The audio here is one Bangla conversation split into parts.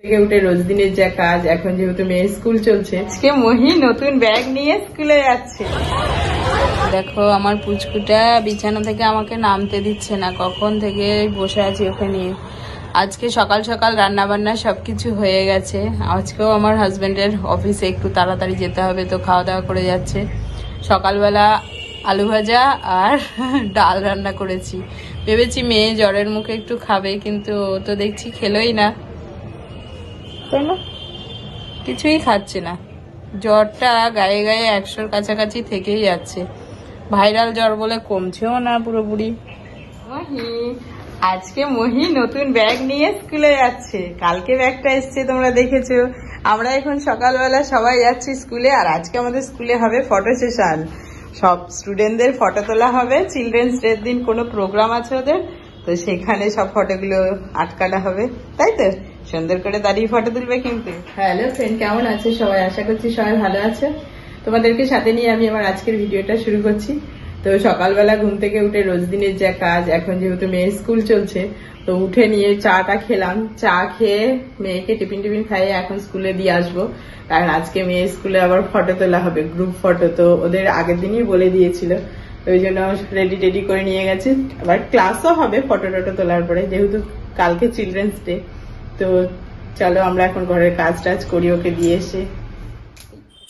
থেকে উঠে রোজ দিনের যা কাজ, এখন যেহেতু মেয়ের স্কুল চলছে, আজকে মহি নতুন ব্যাগ নিয়ে স্কুলে যাচ্ছে। দেখো আমার পুচকুটা বিছানা থেকে আমাকে নামতে দিচ্ছে না, কখন থেকে বসে আছি ওকে নিয়ে। আজকে সকাল সকাল রান্না বান্না সবকিছু হয়ে গেছে। আজকেও আমার হাজবেন্ডের অফিসে একটু তাড়াতাড়ি যেতে হবে, তো খাওয়া দাওয়া করে যাচ্ছে। সকালবেলা আলু ভাজা আর ডাল রান্না করেছি। ভেবেছি মেয়ে জ্বরের মুখে একটু খাবে, কিন্তু ও তো দেখছি খেলোই না, তাই না? কিছুই খাচ্ছে না। জ্বরটা গায়ে গায়ে 100-র কাছাকাছি থেকেই যাচ্ছে। ভাইরাল জ্বর বলে কমছেও না পুরোপুরি। আজকে মহি নতুন ব্যাগ নিয়ে স্কুলে যাচ্ছে। কালকে ব্যাগটা এসছে, তোমরা দেখেছো। আমরা এখন সকালবেলা সবাই যাচ্ছি স্কুলে, আর আজকে আমাদের স্কুলে হবে ফটো সেশন। সব স্টুডেন্টদের ফটো তোলা হবে। চিলড্রেন্স ডের দিন কোনো প্রোগ্রাম আছে ওদের, তো সেখানে সব ফটোগুলো আটকানো হবে, তাই তো? সুন্দর করে দাঁড়িয়ে ফটো তুলবে কিন্তু। হ্যালো ফ্রেন্ড, কেমন আছে সবাই? আশা করছি সবাই ভালো আছে। তোমাদেরকে সাথে নিয়ে আমি আমার আজকের ভিডিওটা শুরু করছি। তো সকালবেলা ঘুম থেকে উঠে রোজ দিনের যা কাজ, এখন যেহেতু মেয়ের স্কুল চলছে, তো উঠে নিয়ে চাটা খেলাম। চা খেয়ে মেয়েকে টিফিন খাইয়ে এখন স্কুলে দিয়ে আসবো, কারণ আজকে মেয়ের স্কুলে আবার ফটো তোলা হবে, গ্রুপ ফটো। তো ওদের আগের দিনই বলে দিয়েছিল, ওই জন্য রেডি করে নিয়ে গেছে। আবার ক্লাসও হবে ফটো টটো তোলার পরে, যেহেতু কালকে চিলড্রেন্স ডে। তো চলো আমরা এখন ঘরের কাজ টাজ করি ওকে দিয়ে এসে।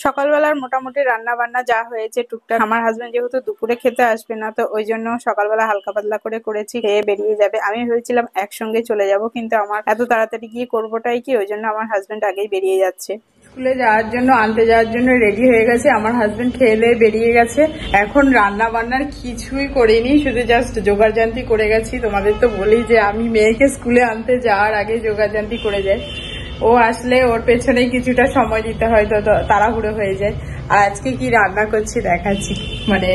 সকালবেলার মোটামুটি রান্না বান্না যা হয়েছে টুকটাক। আমার হাজবেন্ড যেহেতু দুপুরে খেতে আসবে না, তো ওই জন্য সকালবেলা হালকা পাতলা করে করেছি, খেয়ে বেরিয়ে যাবে। আমি ভেবেছিলাম একসঙ্গে চলে যাব, কিন্তু আমার এত তাড়াতাড়ি গিয়ে করবোটাই কি, ওই জন্য আমার হাজবেন্ড আগেই বেরিয়ে যাচ্ছে। স্কুলে যাওয়ার জন্য, আনতে যাওয়ার জন্য রেডি হয়ে গেছে। আমার হাজবেন্ড খেয়ে দিয়ে বেরিয়ে গেছে। এখন রান্না বান্নার কিছুই করিনি, শুধু জাস্ট জোগাড়জান্তি করে গেছি। তোমাদের তো বলি যে আমি মেয়েকে স্কুলে আনতে যাওয়ার আগে জোগাড়জান্তি করে যাই। ও আসলে ওর পেছনেই কিছুটা সময় দিতে হয়, তো তাড়াহুড়ো হয়ে যায়। আর আজকে কি রান্না করছি দেখাচ্ছি। মানে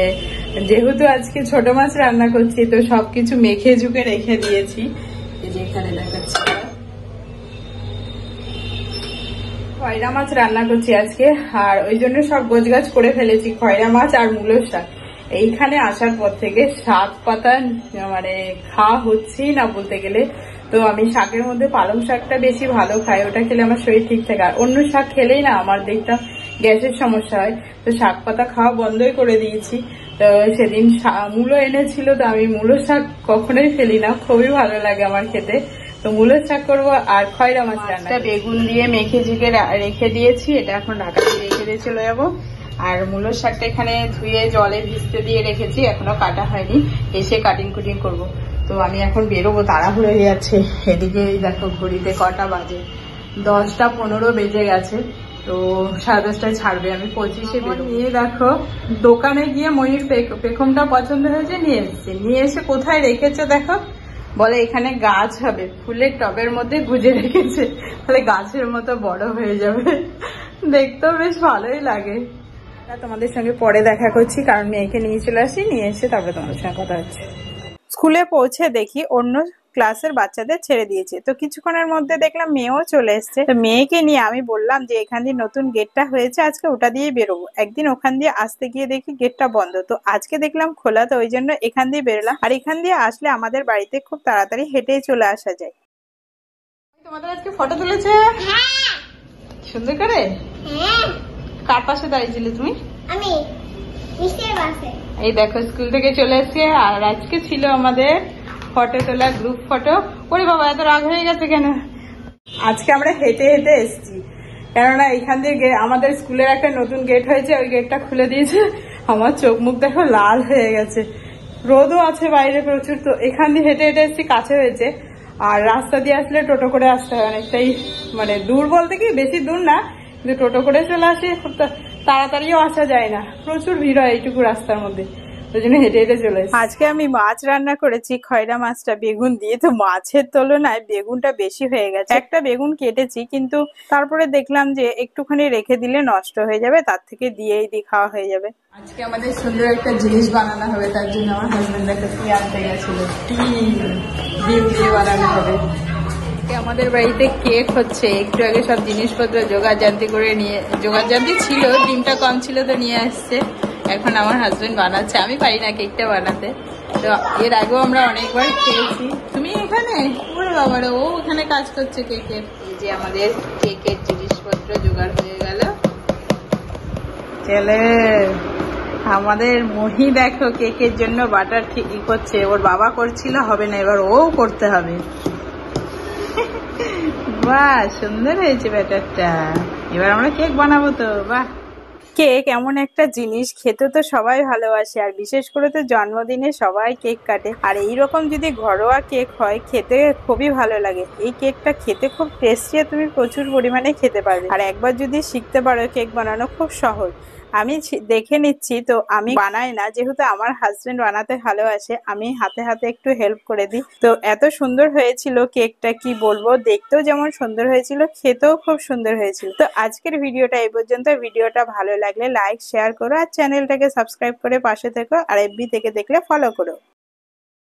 যেহেতু আজকে ছোট মাছ রান্না করছি, তো সবকিছু মেখে ঝুঁকে রেখে দিয়েছি। এই যে এখানে দেখাচ্ছি, খয়রা মাছ রান্না করছি আজকে, আর ওই জন্য সব গোছগাছ করে ফেলেছি। খয়রা মাছ আর মূলোর শাক। এইখানে আসার পর থেকে শাক পাতা মানে খাওয়া হচ্ছেই না বলতে গেলে। তো আমি শাকের মধ্যে পালং শাকটা বেশি ভালো খাই, ওটা খেলে আমার শরীর ঠিক থাকে। আর অন্য শাক খেলেই না আমার দেখতাম গ্যাসের সমস্যা হয়, তো শাক পাতা খাওয়া বন্ধই করে দিয়েছি। তো সেদিন মূলো এনেছিল, তো আমি মূলো শাক কখনোই ফেলি না, খুবই ভালো লাগে আমার খেতে। তো মূলের শাক করবো আর খয়রা মাছ রান্না। বেগুন দিয়ে মেখে ঝুঁকে রেখে দিয়েছি, এটা এখন ঢাকা দিয়ে রেখে দিয়ে চলে যাবো। আর মূলের শাকটা এখানে ধুয়ে জলে ভিজতে দিয়ে রেখেছি, এখনো কাটা হয়নি, এসে কাটিং কুটিং করবো। তো আমি এখন বেরোবো, তাড়াহুড়ো হয়ে যাচ্ছে। এদিকে দেখো ঘড়িতে কটা বাজে, 10টা 15 বেজে গেছে। তো 10:30টায় ছাড়বে, আমি 25-এ বেরোবো। নিয়ে দেখো দোকানে গিয়ে ময়ূর পেখমটা পছন্দ হয়েছে, নিয়ে এসছে। নিয়ে এসে কোথায় রেখেছে দেখো, বলে এখানে গাছ হবে, ফুলের টবের মধ্যে গুজে রেখেছে, তাহলে গাছের মতো বড় হয়ে যাবে। দেখতেও বেশ ভালোই লাগে। তোমাদের সঙ্গে পরে দেখা করছি, কারণ মেয়েকে নিয়ে চলে আসি, নিয়ে এসে তারপরে তোমাদের সঙ্গে কথা হচ্ছে। স্কুলে পৌঁছে দেখি অন্য ক্লাসের বাচ্চাদের ছেড়ে দিয়েছে, তো কিছুক্ষণের মধ্যে দেখলাম মেয়েও চলে এসছে। তো মেয়েকে নিয়ে আমি বললাম যে এখান দিয়ে নতুন গেটটা হয়েছে, আজকে ওটা দিয়ে বেরোবো। একদিন ওখান দিয়ে আসতে গিয়ে দেখি গেটটা বন্ধ, তো আজকে দেখলাম খোলা, তো ওই জন্য এখান দিয়ে বেরোলাম। আর এখান দিয়ে আসলে আমাদের বাড়িতে খুব তাড়াতাড়ি হেঁটেই চলে আসা যায়। তোমাদের আজকে ফটো তুলেছে সুন্দর করে? কার পাশে দাঁড়িয়েছিলে তুমি? আমি মিষ্টির পাশে। এই দেখো স্কুল থেকে চলে এসেছে, আর আজকে ছিল আমাদের ফটো তোলা, গ্রুপ ফটো। ওরে বাবা, এত রাগ হয়ে গেছে কেন? আজকে আমরা হেঁটে হেঁটে এসেছি, কেননা এখান দিয়ে আমাদের স্কুলের একটা নতুন গেট হয়েছে, ওই গেটটা খুলে দিয়েছে। আমার চোখ মুখ দেখো লাল হয়ে গেছে, রোদও আছে বাইরে প্রচুর। তো এখান দিয়ে হেঁটে হেঁটে এসেছি, কাছে হয়েছে। আর রাস্তা দিয়ে আসলে টোটো করে আসতে হয় অনেকটাই, মানে দূর বলতে কি বেশি দূর না, কিন্তু টোটো করে চলে আসে, খুব তাড়াতাড়িও আসা যায় না, প্রচুর ভিড় হয় এইটুকু রাস্তার মধ্যে, ওই জন্য হেঁটে হেঁটে চলে এসেছি। আজকে আমি মাছ রান্না করেছি খয়রা মাছটা বেগুন দিয়ে, তো মাছের তুলনায় বেগুনটা বেশি হয়ে গেছে। একটা বেগুন কেটেছি, কিন্তু তারপরে দেখলাম যে একটুখানি রেখে দিলে নষ্ট হয়ে যাবে, তার থেকে দিয়েই খাওয়া হয়ে যাবে। আজকে আমাদের সুন্দর একটা জিনিস বানানো হবে, তার জন্য আমার হাজবেন্ড একটা কি আনতে গেছিল, ডিম দিয়ে বানানো হবে। আমাদের বাড়িতে কেক হচ্ছে, একটু আগে সব জিনিসপত্র জোগাড়জান্তি করে নিয়ে, জোগাড়জান্তি ছিল, ডিমটা কম ছিল তো নিয়ে আসছে। এখন আমার হাজবেন্ড বানাচ্ছে, আমি পারি না কেকটা বানাতে। তো এর আগেও আমরা অনেকবার খেয়েছি। তুমি এখানে? ওরে বাবারে, ও ওখানে কাজ করছে কেকের। যে আমাদের কেকের জিনিসপত্র জোগাড় হয়ে গেল। চলে আমাদের মহি দেখো কেকের জন্য বাটার ঠিক করছে, ওর বাবা করছিল হবে না, এবার ও করতে হবে। বাহ সুন্দর হয়েছে ব্যাটারটা, এবার আমরা কেক বানাবো তো। বাহ, কেক এমন একটা জিনিস, খেতে তো সবাই ভালোবাসে, আর বিশেষ করে তো জন্মদিনে সবাই কেক কাটে। আর এইরকম যদি ঘরোয়া কেক হয় খেতে খুবই ভালো লাগে। এই কেকটা খেতে খুব টেস্টি, তুমি প্রচুর পরিমাণে খেতে পারবে। আর একবার যদি শিখতে পারো কেক বানানো খুব সহজ। আমি দেখে নিচ্ছি, তো আমি বানাই না, যেহেতু আমার হাজবেন্ড বানাতে ভালোবাসে, আমি হাতে হাতে একটু হেল্প করে দিই। তো এত সুন্দর হয়েছিল কেকটা, কি বলবো, দেখতেও যেমন সুন্দর হয়েছিল, খেতেও খুব সুন্দর হয়েছিল। তো আজকের ভিডিওটা এই পর্যন্ত। ভিডিওটা ভালো লাগলে লাইক শেয়ার করো, আর চ্যানেলটাকে সাবস্ক্রাইব করে পাশে থেকো, আর এফবি থেকে দেখলে ফলো করো।